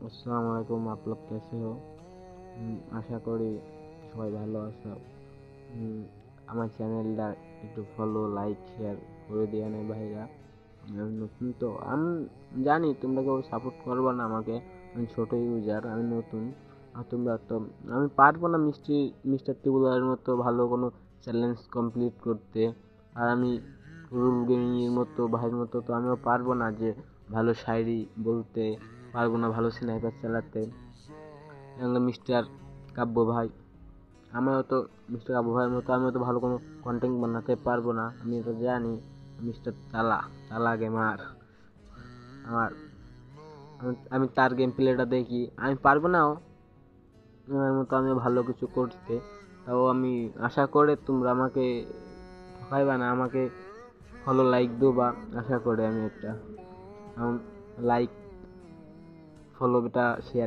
আসসালামু আলাইকুম, आप लोग कैसे हो? আশা করি সবাই ভালো আছো। আমার চ্যানেলটা একটু ফলো, লাইক, শেয়ার করে দিয়ে না ভাইরা। আমি নতুন তো, আমি জানি তোমরা কেউ সাপোর্ট করবো না আমাকে। আমি ছোট ইউজার, আমি নতুন। আর তোমরা তো, আমি পারবো না মিস্টার টিবুলারের মতো ভালো কোনো চ্যালেঞ্জ কমপ্লিট করতে। আর আমি রুল গেমিংয়ের মতো ভাইয়ের মতো তো আমিও পারবো না যে ভালো শায়রি বলতে, পারবো না ভালো স্নাইপার চালাতে। মিস্টার কাব্য ভাই, আমিও তো মিস্টার কাব্য ভাইয়ের মতো আমিও তো ভালো কোনো কন্টেন্ট বানাতে পারবো না, আমি তো জানি। মিস্টার তালা গেমার, আমার আমি তার গেম প্লেটা দেখি, আমি পারবো না ওনার মতো আমি ভালো কিছু করতে। তাও আমি আশা করে তোমরা আমাকে ঠকাইবা না, আমাকে ফলো লাইক দো বা আশা করে আমি একটা লাইক ফলোটা শেয়ার